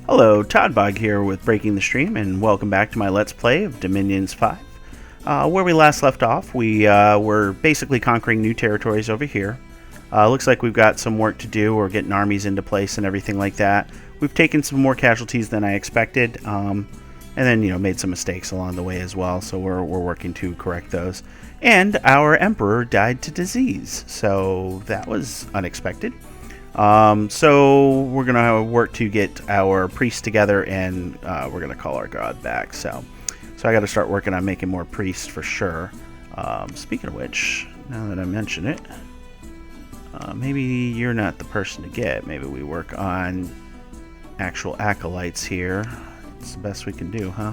Hello, Toddbog here with Breaking the Stream, and welcome back to my Let's Play of Dominions 5. Where we last left off, we were basically conquering new territories over here. Looks like we've got some work to do. We're getting armies into place and everything like that. We've taken some more casualties than I expected, and then, made some mistakes along the way as well, so we're working to correct those. And our Emperor died to disease, so that was unexpected. So we're gonna work to get our priests together, and we're gonna call our god back. So I got to start working on making more priests for sure. Speaking of which, now that I mention it, maybe you're not the person to get. Maybe we work on actual acolytes here. It's the best we can do, huh?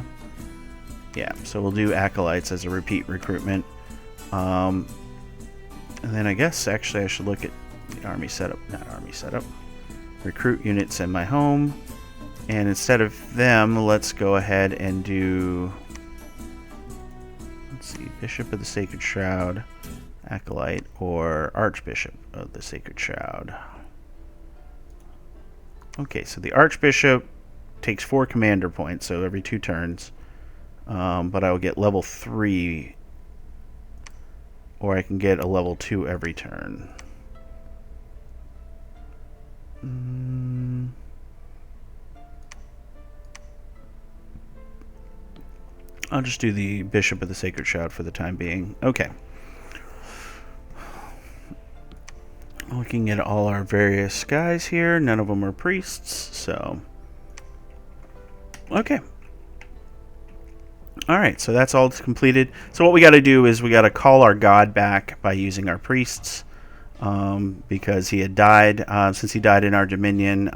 Yeah. So we'll do acolytes as a repeat recruitment, and then I guess actually I should look at the army setup, not army setup, recruit units in my home, and instead of them, let's go ahead and do, let's see, Bishop of the Sacred Shroud, Acolyte, or Archbishop of the Sacred Shroud. Okay, so the Archbishop takes 4 commander points, so every 2 turns, but I will get level 3, or I can get a level 2 every turn. I'll just do the Bishop of the Sacred Shroud for the time being. Okay. Looking at all our various guys here, none of them are priests, so... Okay. Alright, so that's all completed. So what we got to do is we got to call our god back by using our priests. Because he had died, since he died in our dominion,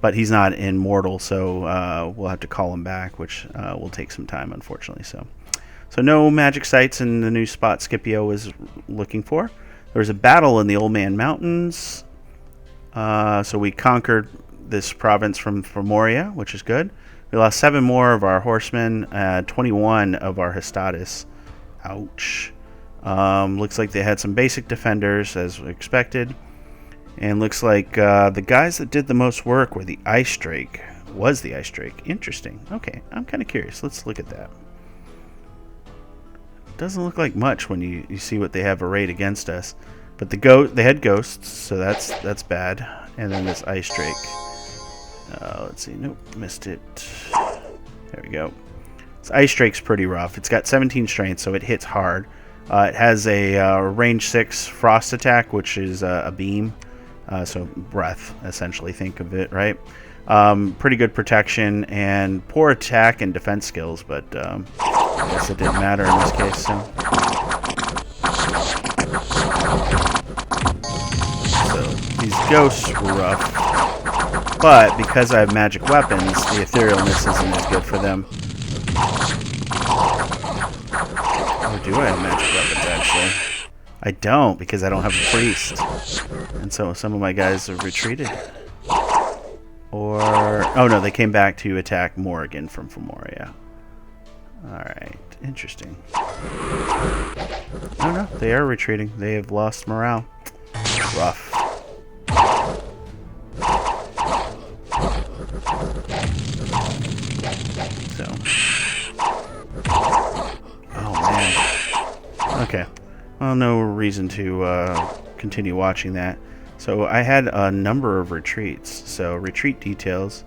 but he's not immortal, so we'll have to call him back, which will take some time, unfortunately. So no magic sites in the new spot Scipio was looking for. There was a battle in the Old Man Mountains, so we conquered this province from Formorian, which is good. We lost 7 more of our horsemen, 21 of our Hestatus. Ouch. Looks like they had some basic defenders as expected, and looks like the guys that did the most work were the Ice Drake. Interesting. Okay, I'm kind of curious. Let's look at that. Doesn't look like much when you see what they have arrayed against us, but they had ghosts, so that's bad. And then this Ice Drake. Let's see. Nope, missed it. There we go. This Ice Drake's pretty rough. It's got 17 strength, so it hits hard. It has a range 6 frost attack, which is a beam, so breath, essentially, think of it, right? Pretty good protection and poor attack and defense skills, but I guess it didn't matter in this case. So these ghosts were rough, but because I have magic weapons, the etherealness isn't as good for them. Oh, do I have magic weapons, actually? I don't, because I don't have a priest. And so some of my guys have retreated. Or... oh, no, they came back to attack Morrigan from Formorian. Alright, interesting. Oh, no, they are retreating. They have lost morale. Rough. So... okay, well, no reason to continue watching that. So I had a number of retreats. So retreat details.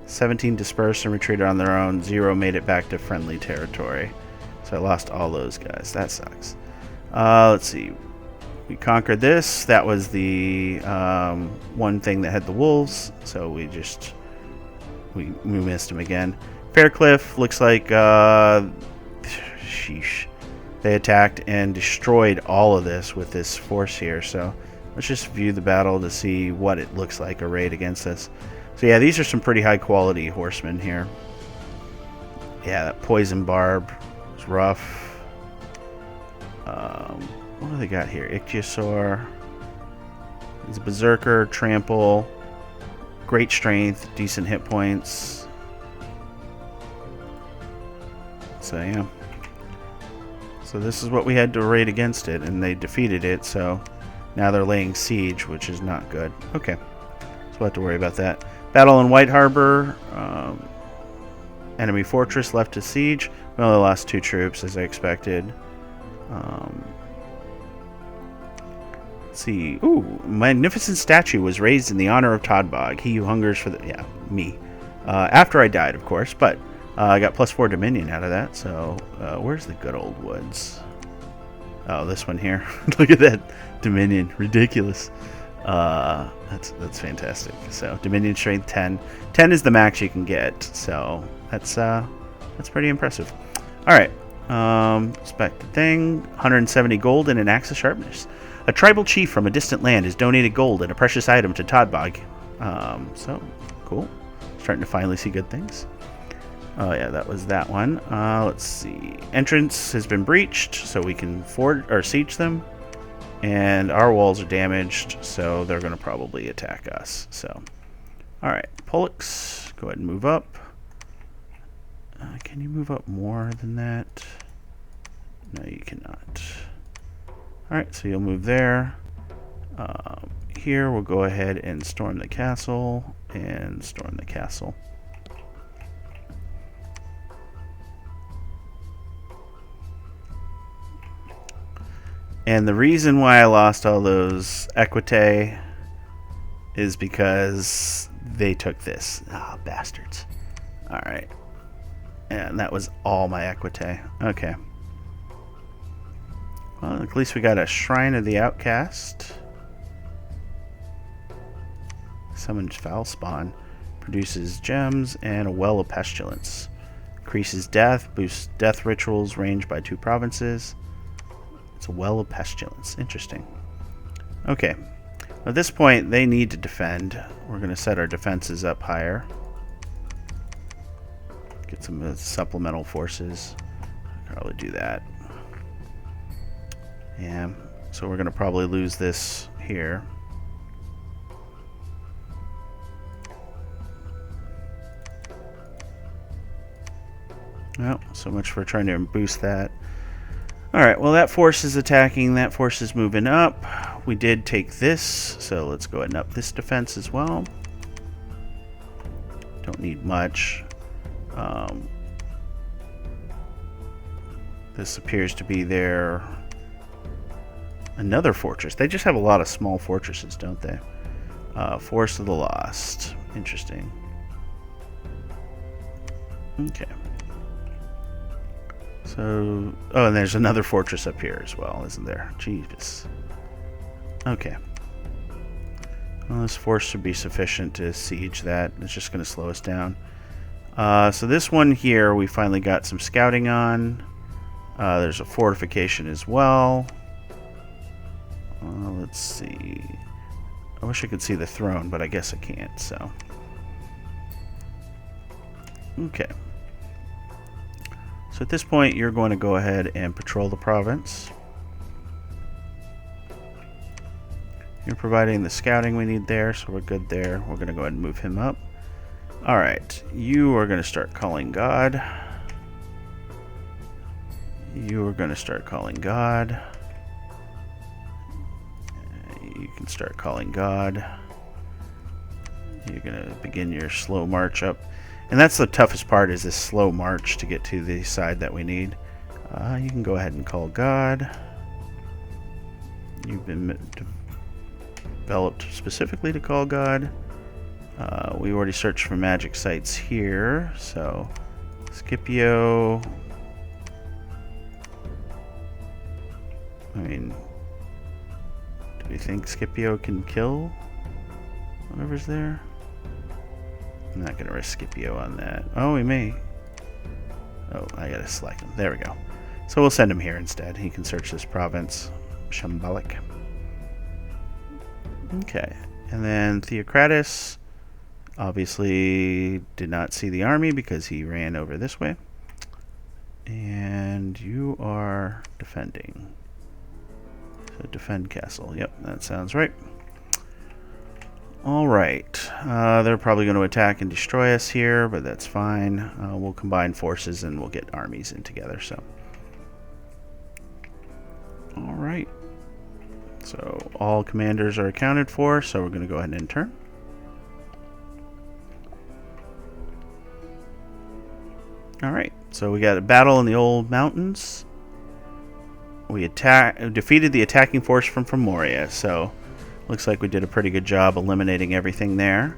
17 dispersed and retreated on their own. 0 made it back to friendly territory. So I lost all those guys. That sucks. Let's see. We conquered this. That was the one thing that had the wolves. So we missed them again. Faircliff looks like sheesh. They attacked and destroyed all of this with this force here. So let's just view the battle to see what it looks like arrayed against us. So yeah, these are some pretty high quality horsemen here. Yeah, that poison barb is rough. What do they got here? Ichthyosaur. He's a berserker, trample, great strength, decent hit points. So yeah. So this is what we had to raid against it, and they defeated it, so Now they're laying siege, which is not good. Okay, so we'll have to worry about that. Battle in White Harbor. Enemy fortress left to siege. We only lost 2 troops, as I expected. Let's see. Ooh, magnificent statue was raised in the honor of Todbog, he who hungers for the... Yeah, me. After I died, of course, but I got +4 Dominion out of that, so where's the good old woods? Oh, this one here. Look at that Dominion. Ridiculous. That's fantastic. So, Dominion Strength 10. 10 is the max you can get, so that's pretty impressive. Alright. Expected thing. 170 gold and an axe of sharpness. A tribal chief from a distant land has donated gold and a precious item to Todbog. So, cool. Starting to finally see good things. Oh yeah, that was that one. Let's see. Entrance has been breached, so we can siege them. And our walls are damaged, so they're going to probably attack us. So, alright. Pollux, go ahead and move up. Can you move up more than that? No, you cannot. Alright, so you'll move there. Here, we'll go ahead and storm the castle. And storm the castle. And the reason why I lost all those equite is because they took this. Ah, bastards. Alright. And that was all my equite. Okay. Well, at least we got a Shrine of the Outcast. Summons Foul Spawn. Produces gems and a Well of Pestilence. Increases death. Boosts death rituals range by 2 provinces. It's a Well of Pestilence. Interesting. Okay. At this point, they need to defend. We're going to set our defenses up higher. Get some supplemental forces. Probably do that. Yeah. So we're going to probably lose this here. Well, so much for trying to boost that. Alright, well that force is attacking, that force is moving up. We did take this, so let's go ahead and up this defense as well. Don't need much. This appears to be their... another fortress. They just have a lot of small fortresses, don't they? Force of the Lost. Interesting. Okay. So, oh, and there's another fortress up here as well, isn't there? Jesus. Okay. Well, this force should be sufficient to siege that. It's just going to slow us down. So this one here, we finally got some scouting on. There's a fortification as well. Let's see. I wish I could see the throne, but I guess I can't, so. Okay. So at this point, you're going to go ahead and patrol the province. You're providing the scouting we need there, so we're good there. We're going to go ahead and move him up. Alright, you are going to start calling God. You are going to start calling God. You can start calling God. You're going to begin your slow march up. And that's the toughest part, is this slow march to get to the side that we need. You can go ahead and call God. You've been developed specifically to call God. We already searched for magic sites here, so Scipio. I mean, do we think Scipio can kill whatever's there? I'm not going to risk Scipio on that. Oh, we may. Oh, I got to select him. There we go. So we'll send him here instead. He can search this province. Shambalik. Okay. And then Theocratus obviously did not see the army because he ran over this way. And you are defending. So defend castle. Yep, that sounds right. Alright, they're probably going to attack and destroy us here, but that's fine. We'll combine forces and we'll get armies in together, so. Alright. So all commanders are accounted for, so we're going to go ahead and turn. Alright, so we got a battle in the old mountains. We defeated the attacking force from Formoria, so looks like we did a pretty good job eliminating everything there.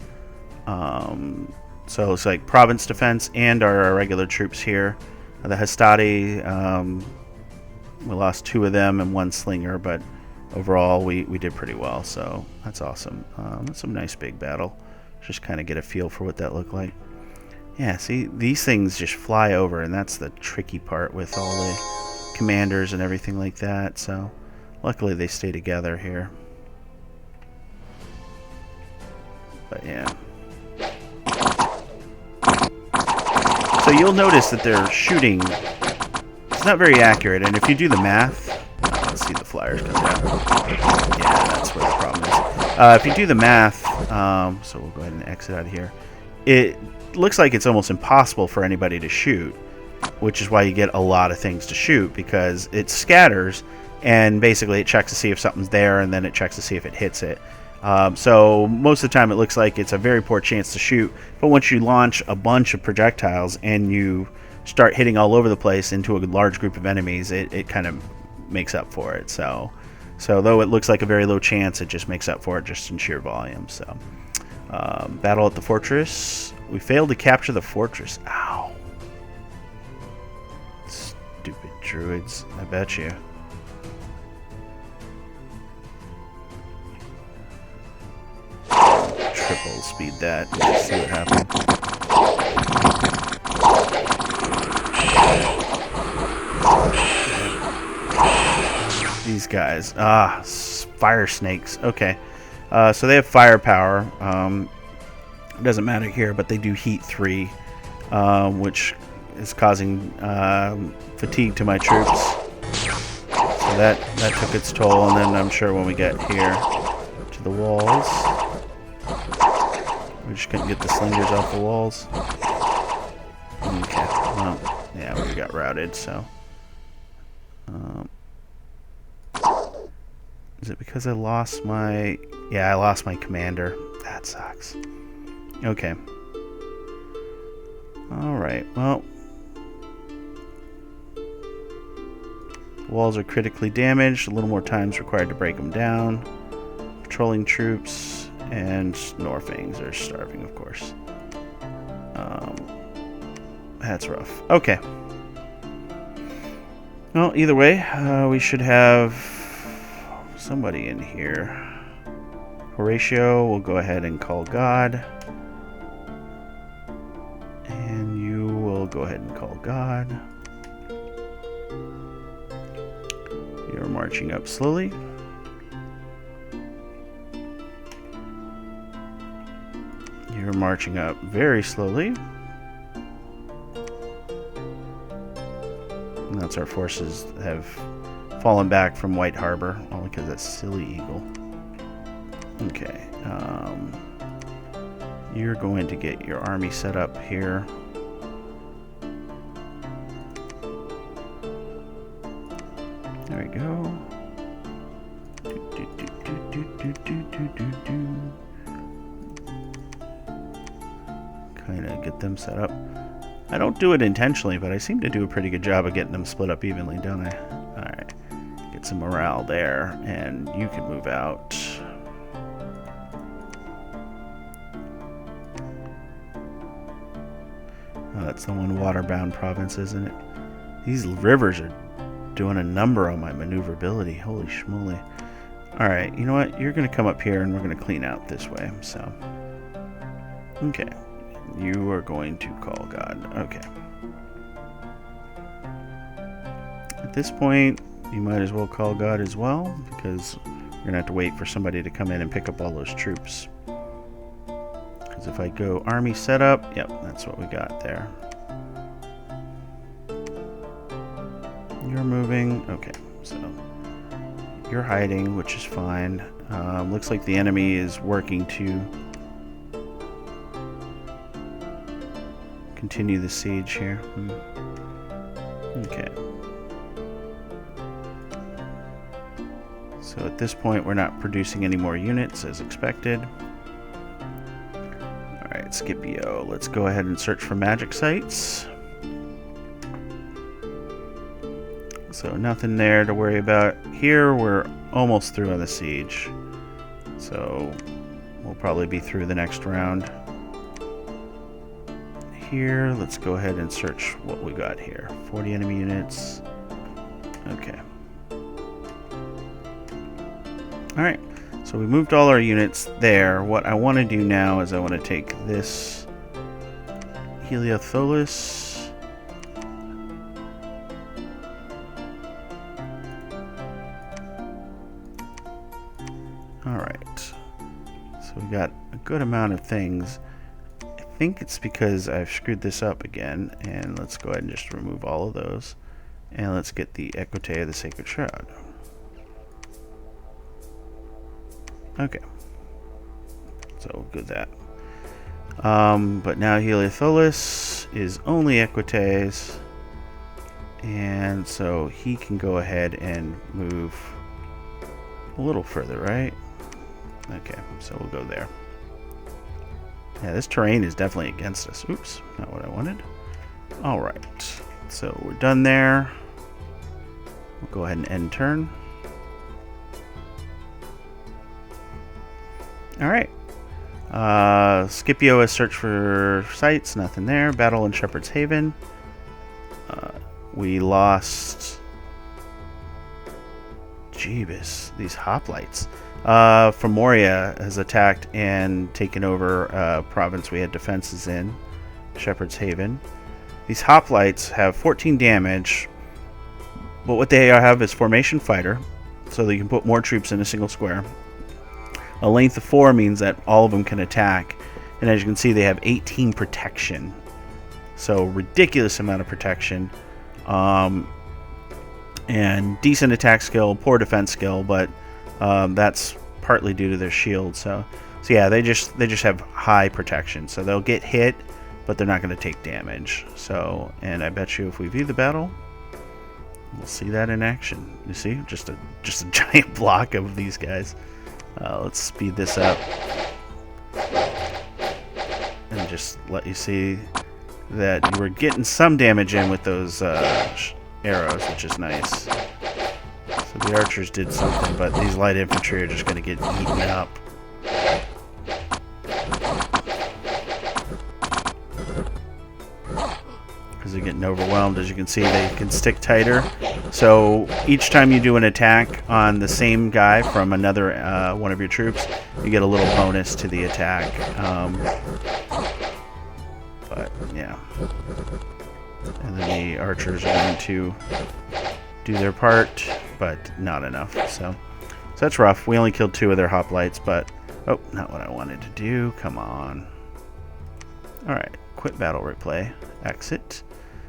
So it's like province defense and our regular troops here. The Hastati, we lost 2 of them and 1 slinger, but overall we did pretty well, so that's awesome. That's some nice big battle. Just kind of get a feel for what that looked like. Yeah, see, these things just fly over, and that's the tricky part with all the commanders and everything like that, so luckily they stay together here. But yeah. So you'll notice that they're shooting. It's not very accurate, and if you do the math, let's see the flyers come down. Yeah, that's where the problem is. If you do the math, so we'll go ahead and exit out of here. It looks like it's almost impossible for anybody to shoot, which is why you get a lot of things to shoot, because it scatters, and basically it checks to see if something's there, and then it checks to see if it hits it. So most of the time it looks like it's a very poor chance to shoot, but once you launch a bunch of projectiles and you start hitting all over the place into a large group of enemies, it kind of makes up for it. So though it looks like a very low chance, it just makes up for it just in sheer volume. So battle at the fortress. We failed to capture the fortress. Ow. Stupid druids, I bet you. Triple speed that. Let's see what happens. These guys. Fire snakes. Okay. So they have firepower. It doesn't matter here, but they do heat 3, which is causing fatigue to my troops. So that took its toll, and then I'm sure when we get here to the walls, we just couldn't get the slingers off the walls. Okay, well, yeah, we got routed, so. Is it because I lost my... Yeah, I lost my commander. That sucks. Okay. Alright, well. The walls are critically damaged. A little more time is required to break them down. Patrolling troops and Norfangs are starving, of course. That's rough. Okay. Well, either way, we should have somebody in here. Horatio, we'll go ahead and call God. And you will go ahead and call God. You're marching up slowly. You're marching up very slowly. And that's our forces have fallen back from White Harbor, only because that's silly eagle. Okay. You're going to get your army set up here. There we go. Kind of get them set up. I don't do it intentionally, but I seem to do a pretty good job of getting them split up evenly, don't I? Alright. Get some morale there, and you can move out. Oh, that's the one waterbound province, isn't it? These rivers are doing a number on my maneuverability. Holy schmoly. Alright, you know what? You're going to come up here, and we're going to clean out this way, so. Okay. You are going to call God. Okay. At this point, you might as well call God as well, because you're going to have to wait for somebody to come in and pick up all those troops. Because if I go army setup, yep, that's what we got there. You're moving. Okay, so you're hiding, which is fine. Looks like the enemy is working to continue the siege here. Okay. So So at this point, we're not producing any more units as expected. Alright, Scipio. Let's go ahead and search for magic sites. So nothing there to worry about. Here, we're almost through on the siege. So we'll probably be through the next round. Here, let's go ahead and search what we got here. 40 enemy units. Okay. Alright, so we moved all our units there. What I want to do now is I want to take this Heliotholus. Alright, so we got a good amount of things. I think it's because I've screwed this up again, and let's go ahead and just remove all of those. And let's get the Equite of the Sacred Shroud. Okay, so we'll do that. But now Heliotholus is only Equites, and so he can go ahead and move a little further, right? Okay, so we'll go there. Yeah, this terrain is definitely against us. Oops, not what I wanted. Alright, so we're done there. We'll go ahead and end turn. Alright. Scipio has searched for sites, nothing there. Battle in Shepherd's Haven. We lost... Jeebus, these hoplites. Formoria has attacked and taken over a province we had defenses in, Shepherd's Haven. These hoplites have 14 damage, but what they have is formation fighter, so they can put more troops in a single square. A length of 4 means that all of them can attack, and as you can see, they have 18 protection. So ridiculous amount of protection, and decent attack skill, poor defense skill, but that's partly due to their shield. So yeah, they just have high protection, so they'll get hit, but they're not going to take damage. So, and I bet you if we view the battle, we'll see that in action. You see, just a giant block of these guys. Let's speed this up and just let you see that you were getting some damage in with those arrows, which is nice. So the archers did something, but these light infantry are just going to get eaten up. Because they're getting overwhelmed. As you can see, they can stick tighter. So each time you do an attack on the same guy from another one of your troops, you get a little bonus to the attack. But yeah. And then the archers are going to do their part, but not enough. So that's rough. We only killed 2 of their hoplites, but oh, not what I wanted to do. Come on. Alright, quit battle replay. Exit.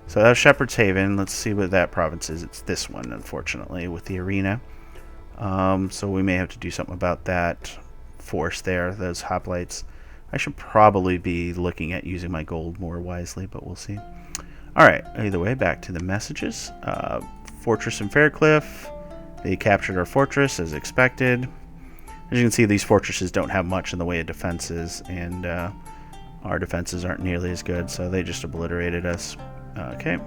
So that was Shepherd's Haven. Let's see what that province is. It's this one, unfortunately, with the arena. So we may have to do something about that force there, those hoplites. I should probably be looking at using my gold more wisely, but we'll see. Alright, either way, back to the messages. Fortress in Faircliff. They captured our fortress as expected. As you can see, these fortresses don't have much in the way of defenses, and our defenses aren't nearly as good, so they just obliterated us. Okay.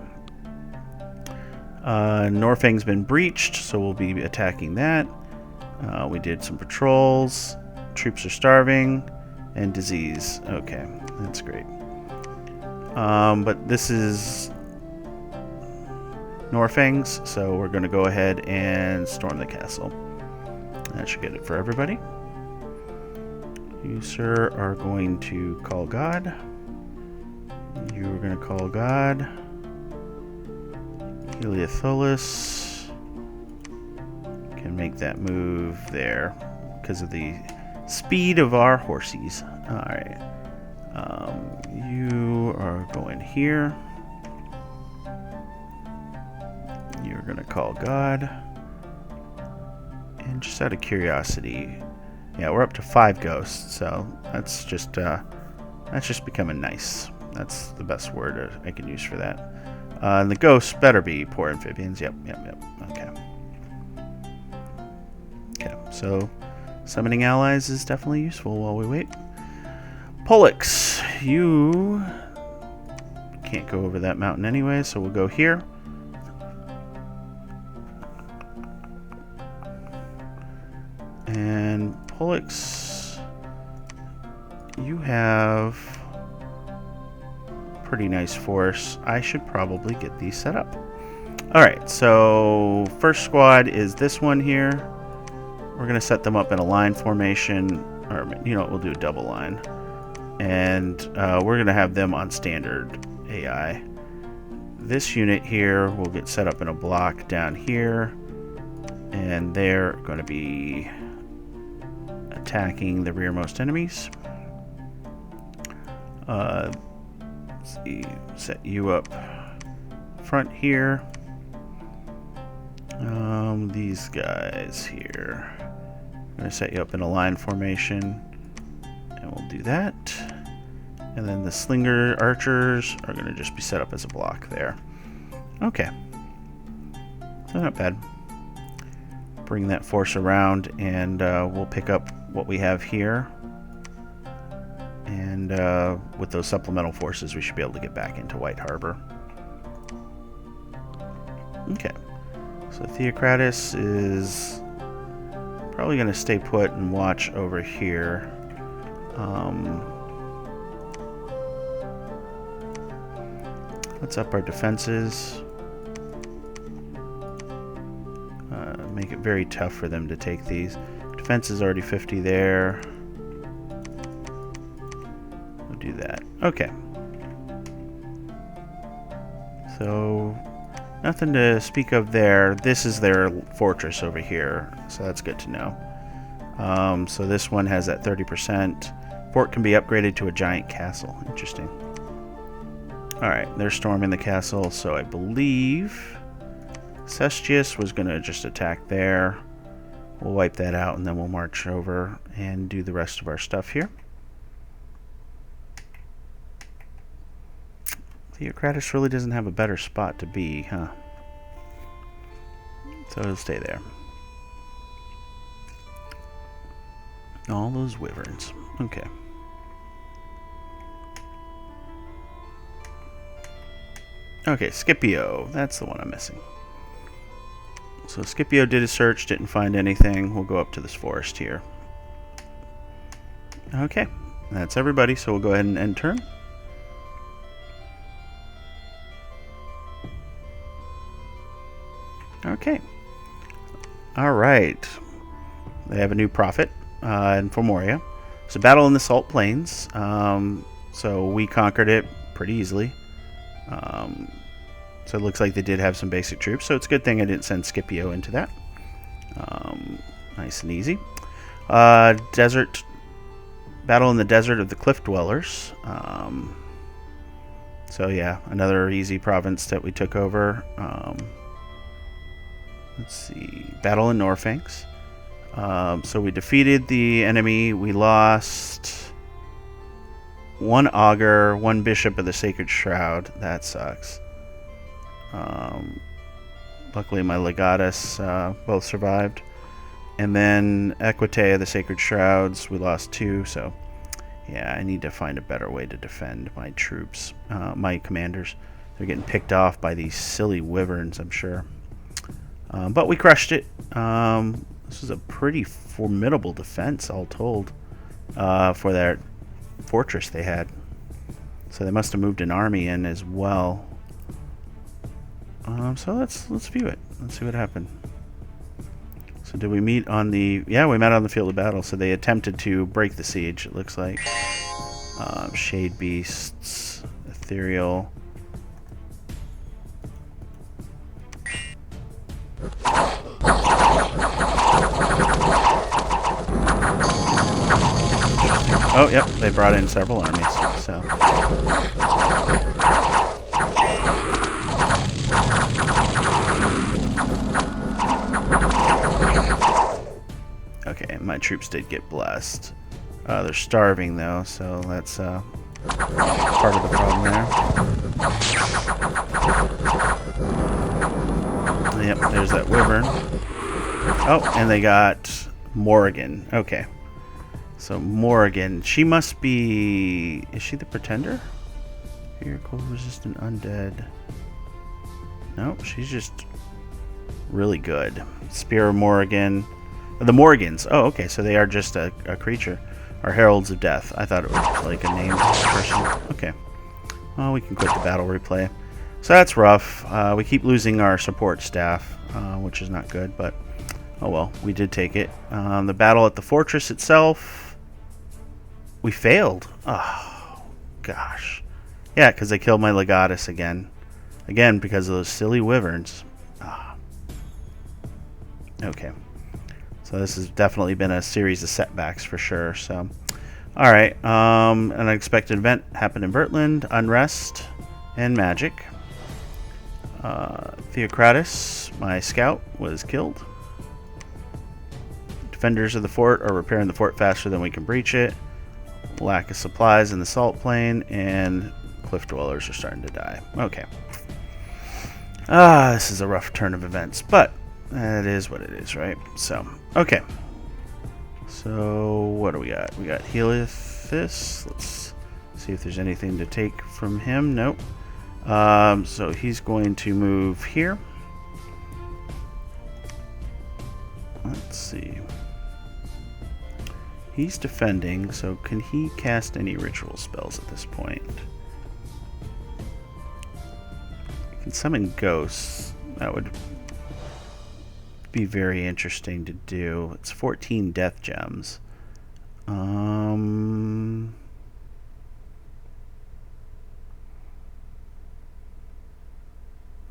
Norfang's been breached, so we'll be attacking that. We did some patrols. Troops are starving. And disease. Okay, that's great. But this is Norfang's, so we're going to go ahead and storm the castle. That should get it for everybody. You, sir, are going to call God. You are going to call God. Heliotholus can make that move there because of the speed of our horsies. Alright. You are going here. You're going to call God. And just out of curiosity, yeah, we're up to 5 ghosts, so that's just becoming nice. That's the best word I can use for that. And the ghosts better be poor amphibians. Yep. Okay. So summoning allies is definitely useful while we wait. Pollux, you can't go over that mountain anyway, so we'll go here. And Pollux, you have pretty nice force. I should probably get these set up. Alright, so first squad is this one here. We're going to set them up in a line formation, or you know what, we'll do a double line. And we're going to have them on standard AI. This unit here will get set up in a block down here, and they're going to be attacking the rearmost enemies. Let's see, set you up front here. These guys here, I'm going to set you up in a line formation, and we'll do that. And then the slinger archers are going to just be set up as a block there. Okay, so not bad. Bring that force around, and we'll pick up what we have here. And with those supplemental forces, we should be able to get back into White Harbor. Okay, so Theocratus is probably going to stay put and watch over here. Let's up our defenses. Make it very tough for them to take these. Defense is already 50 there. We'll do that. Okay. So nothing to speak of there. This is their fortress over here, so that's good to know. So this one has that 30%. Fort can be upgraded to a giant castle. Interesting. Alright, they're storming the castle, so I believe Cestius was going to just attack there. We'll wipe that out, and then we'll march over and do the rest of our stuff here. Theocratus really doesn't have a better spot to be, huh? So it'll stay there. All those wyverns. Okay. Okay, Scipio. That's the one I'm missing. So Scipio did a search, didn't find anything. We'll go up to this forest here. Okay, that's everybody, so we'll go ahead and end turn. Okay. Alright. They have a new prophet in Formoria. It's a battle in the Salt Plains. So we conquered it pretty easily. So it looks like they did have some basic troops, so it's a good thing I didn't send Scipio into that. Nice and easy. Desert battle in the desert of the Cliff Dwellers. So yeah, another easy province that we took over. Let's see, battle in Norphanx. So we defeated the enemy. We lost one augur, one bishop of the Sacred Shroud. That sucks. Luckily my legatus both survived. And then Equite of the Sacred Shrouds, we lost 2, so yeah, I need to find a better way to defend my troops, my commanders. They're getting picked off by these silly wyverns, I'm sure. But we crushed it. This was a pretty formidable defense, all told, for that fortress they had. So they must have moved an army in as well. So let's view it. Let's see what happened. So did we meet on the... Yeah, we met on the field of battle. So they attempted to break the siege, it looks like. Shade Beasts, Ethereal. Oh, yep, they brought in several armies, so... Okay, my troops did get blessed. They're starving, though, so that's part of the problem there. Yep, there's that wyvern. Oh, and they got Morrigan. Okay. So Morrigan, she must be... Is she the Pretender? Here, cold resistant undead. Nope, she's just really good. Spear of Morrigan. The Morgans. Oh, okay, so they are just a creature. Or Heralds of Death. I thought it was like a named person. Okay. Well, we can quit the battle replay. So that's rough. We keep losing our support staff, which is not good, but oh well, we did take it. The battle at the fortress itself, we failed. Oh, gosh. Yeah, because they killed my Legatus again. Again, because of those silly wyverns. Ah. Okay. So this has definitely been a series of setbacks for sure. So, all right. An unexpected event happened in Bertland. Unrest and magic. Theocratus, my scout, was killed. Defenders of the fort are repairing the fort faster than we can breach it. Lack of supplies in the salt plain, and cliff dwellers are starting to die. Okay. This is a rough turn of events, but it is what it is, right? So, okay. So, what do we got? We got Helios. Let's see if there's anything to take from him. Nope. So he's going to move here. Let's see. He's defending, so can he cast any ritual spells at this point? He can summon ghosts. That would be very interesting to do. It's 14 death gems.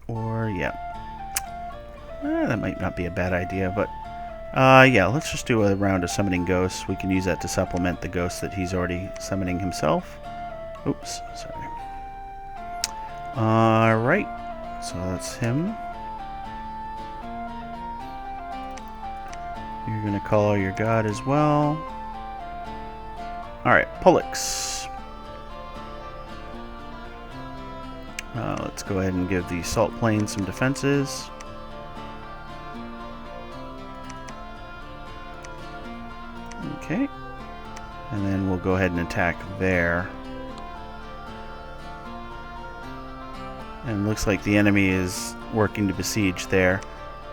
Or, yeah. That might not be a bad idea, but yeah, let's just do a round of summoning ghosts. We can use that to supplement the ghosts that he's already summoning himself. Oops, sorry. Alright, so that's him. You're going to call your god as well. Alright, Pollux. Let's go ahead and give the Salt Plain some defenses. Okay. And then we'll go ahead and attack there. And looks like the enemy is working to besiege there.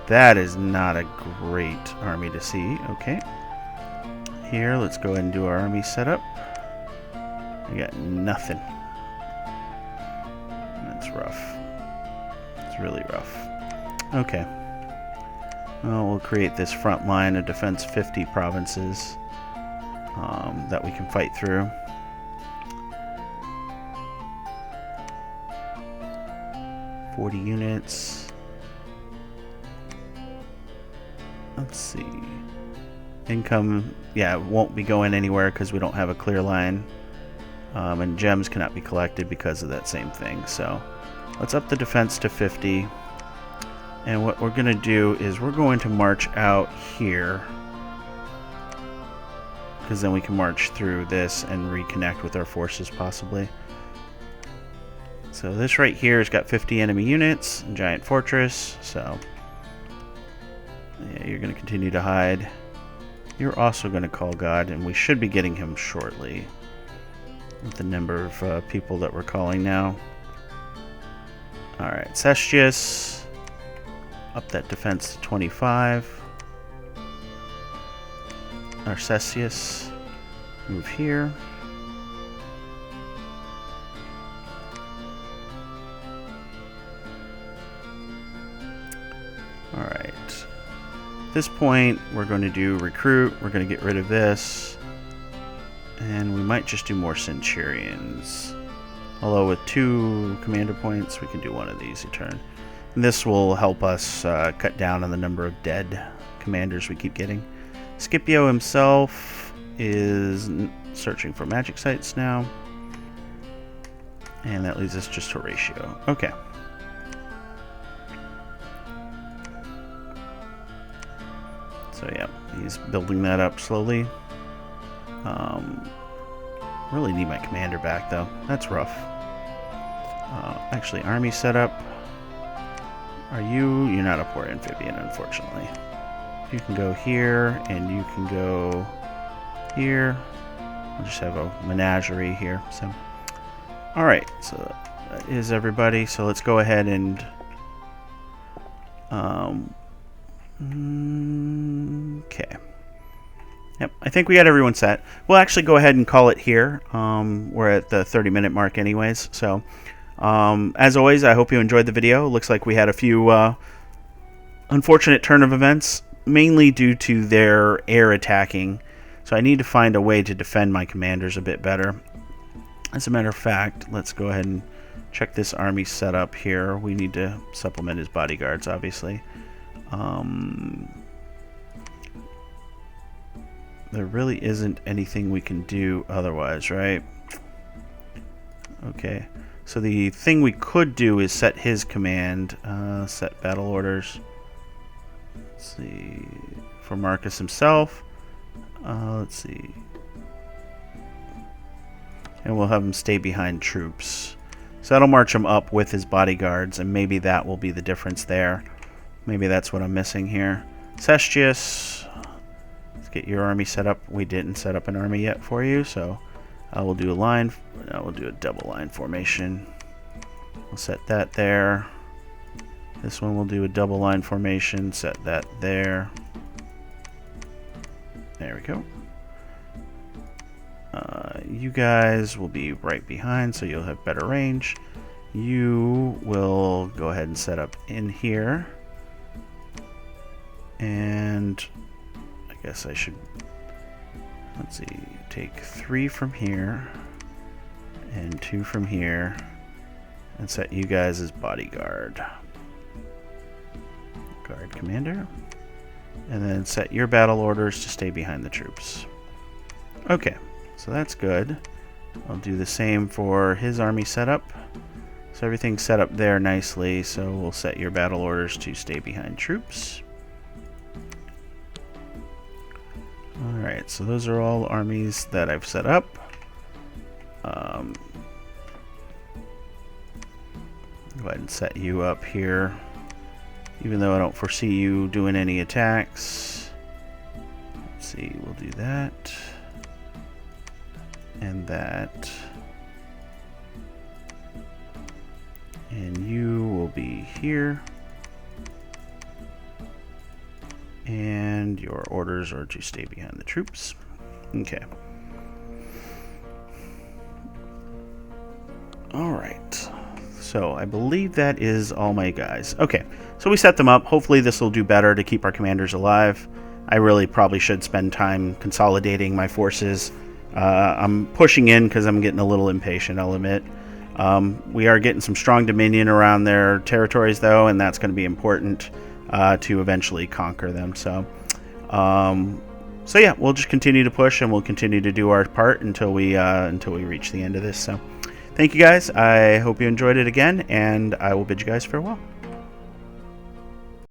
That is not a great army to see. Okay. Here, let's go ahead and do our army setup. We got nothing. That's rough. It's really rough. Okay. Well, we'll create this front line of defense 50 provinces that we can fight through. $40 units. Let's see. Income, yeah, won't be going anywhere because we don't have a clear line. And gems cannot be collected because of that same thing. So let's up the defense to 50. And what we're going to do is we're going to march out here, because then we can march through this and reconnect with our forces possibly. So this right here has got 50 enemy units, giant fortress. So yeah, you're going to continue to hide. You're also going to call God, and we should be getting him shortly with the number of people that we're calling now. Alright, Cestius. Up that defense to 25. Arcesius. Move here. Alright. At this point, we're going to do recruit. We're going to get rid of this. And we might just do more Centurions. Although with 2 commander points, we can do one of these a turn. And this will help us cut down on the number of dead commanders we keep getting. Scipio himself is searching for magic sites now. And that leaves us just Horatio. Okay. So yeah, he's building that up slowly. Really need my commander back though. That's rough. Actually, army setup. You're not a port amphibian, unfortunately. You can go here, and you can go here. We'll just have a menagerie here. So, all right. So that is everybody. So let's go ahead and okay. Yep, I think we got everyone set. We'll actually go ahead and call it here. We're at the 30-minute mark anyways. So, as always, I hope you enjoyed the video. Looks like we had a few unfortunate turn of events, mainly due to their air attacking. So I need to find a way to defend my commanders a bit better. As a matter of fact, let's go ahead and check this army setup here. We need to supplement his bodyguards, obviously. There really isn't anything we can do otherwise, right? Okay. So the thing we could do is set his command, set battle orders. Let's see, for Marcus himself. Let's see. And we'll have him stay behind troops. So that'll march him up with his bodyguards, and maybe that will be the difference there. Maybe that's what I'm missing here. Cestius, let's get your army set up. We didn't set up an army yet for you, so we'll do a line. We'll do a double line formation. We'll set that there. This one we'll do a double line formation. Set that there. There we go. You guys will be right behind, so you'll have better range. You will go ahead and set up in here. And I guess I should, let's see, take 3 from here and 2 from here and set you guys as bodyguard. Guard commander. And then set your battle orders to stay behind the troops. Okay, so that's good. I'll do the same for his army setup. So everything's set up there nicely, so we'll set your battle orders to stay behind troops. Alright, so those are all armies that I've set up. Go ahead and set you up here. Even though I don't foresee you doing any attacks. Let's see, we'll do that. And that. And you will be here. And your orders are to stay behind the troops. Okay. Alright. So I believe that is all my guys. Okay. So we set them up. Hopefully this will do better to keep our commanders alive. I really probably should spend time consolidating my forces. I'm pushing in because I'm getting a little impatient, I'll admit. We are getting some strong dominion around their territories, though, and that's going to be important to eventually conquer them. So yeah, we'll just continue to push, and we'll continue to do our part until we reach the end of this. So thank you guys. I hope you enjoyed it again, and I will bid you guys farewell.